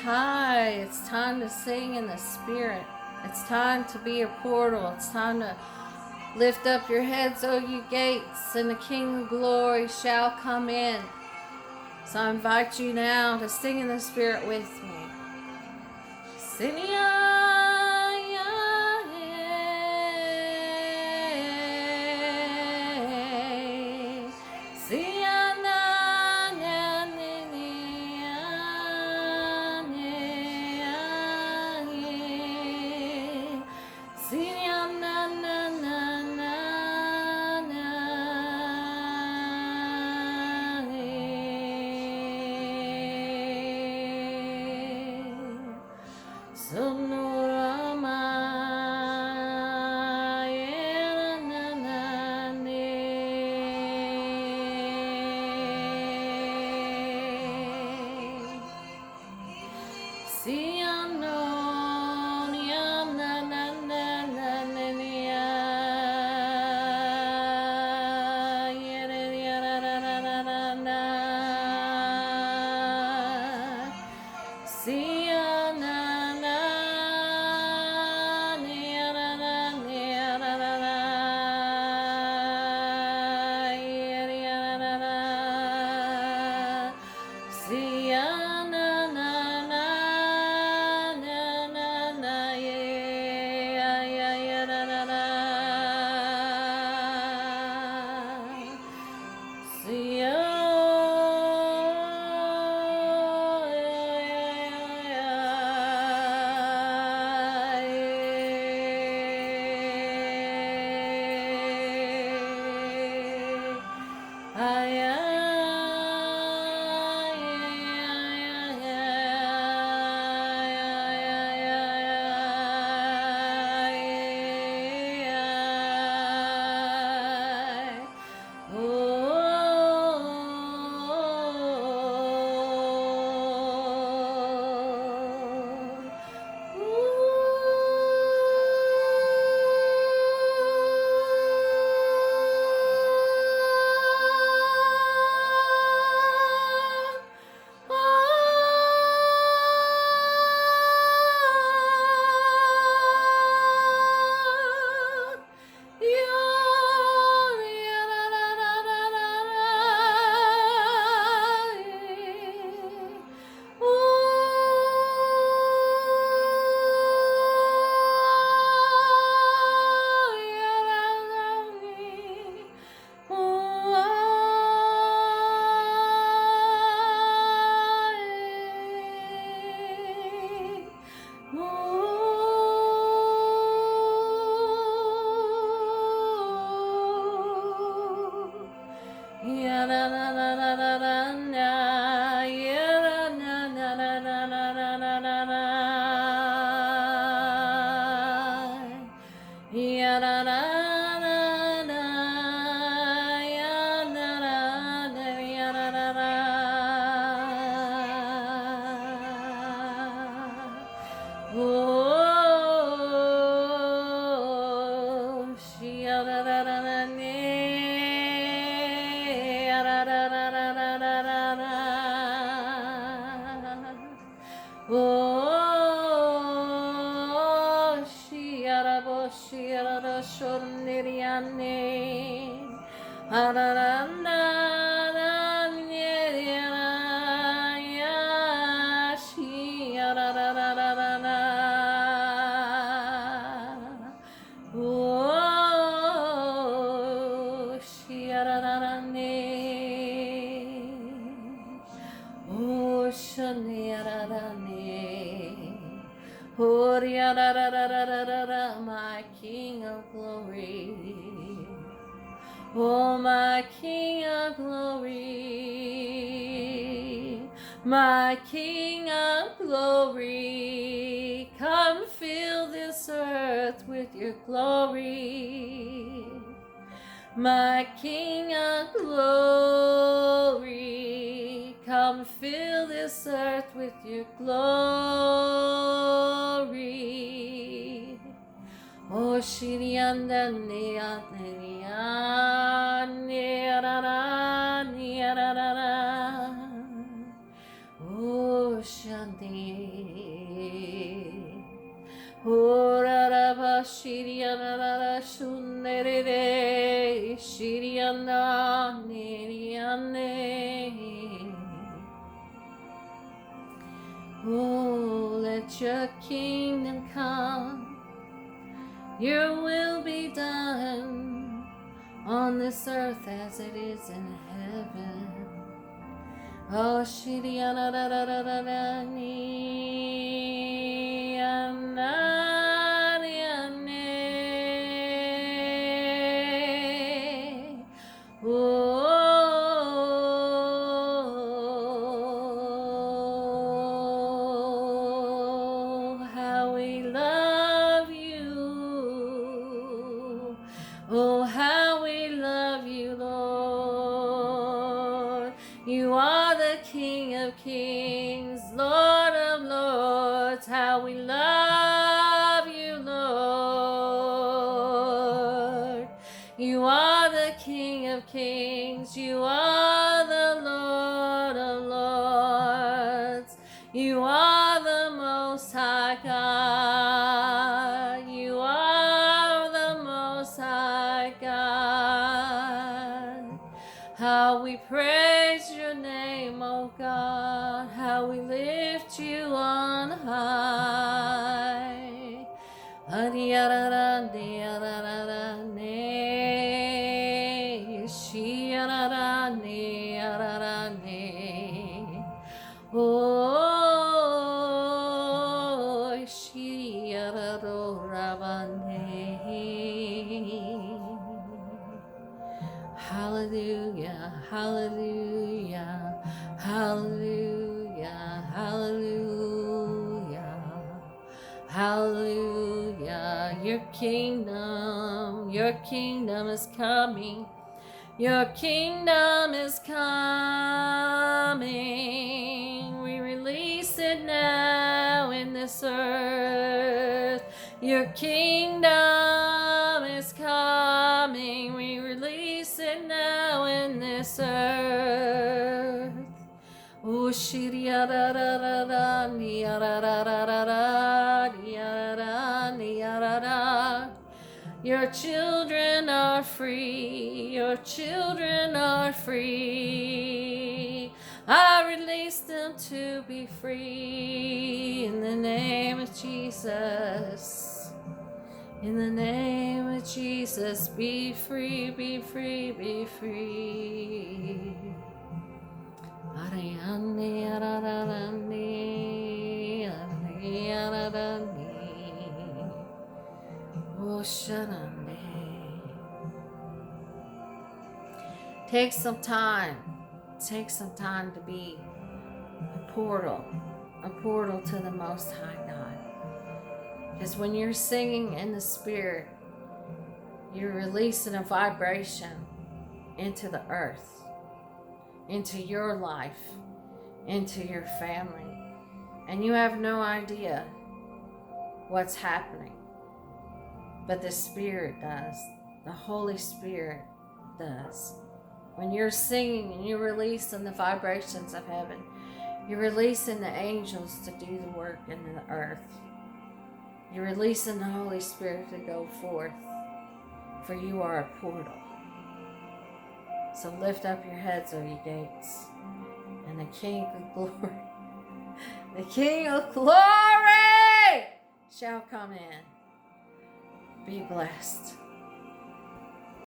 high. It's time to sing in the Spirit. It's time to be a portal. It's time to lift up your heads, O you gates, and the King of glory shall come in. So I invite you now to sing in the Spirit with me. Sing my King of glory. Oh, my King of glory, my King of glory, come fill this earth with your glory. My King of glory, come fill this earth with your glory. Oh, Shirianda Nia Nia Nia Nia. Oh, Shanti Oraraba shiriana shunere shiriana neriane. Oh, let your kingdom come, your will be done on this earth as it is in heaven. Oh, shiriana da da da da da ni anariane. Oh, how we love you. Oh, how we love you, Lord. You are the King of Kings, Lord of Lords. How we love you, Lord. You are the King of Kings. You are the Lord of Lords. You are the Most High God. You are the Most High God. How we praise your name, oh God. How we lift you on high. Oh, hallelujah, hallelujah, hallelujah, hallelujah, hallelujah. Your kingdom is coming. Your kingdom is coming. We release it now in this earth. Your kingdom is coming. We release it now in this earth. Oh, shiria da da da da, nia da da da da da, nia da nia da. Your children are free. Your children are free. I release them to be free in the name of Jesus. In the name of Jesus, be free, be free, be free. Ariane, arararane, arararane, osharane. Take some time. Take some time to be a portal to the Most High God. Because when you're singing in the Spirit, you're releasing a vibration into the earth, into your life, into your family. And you have no idea what's happening. But the Spirit does. The Holy Spirit does. When you're singing and you're releasing the vibrations of heaven, you're releasing the angels to do the work in the earth. You're releasing the Holy Spirit to go forth, for you are a portal. So lift up your heads, O ye gates, and the King of glory, the King of glory shall come in. Be blessed.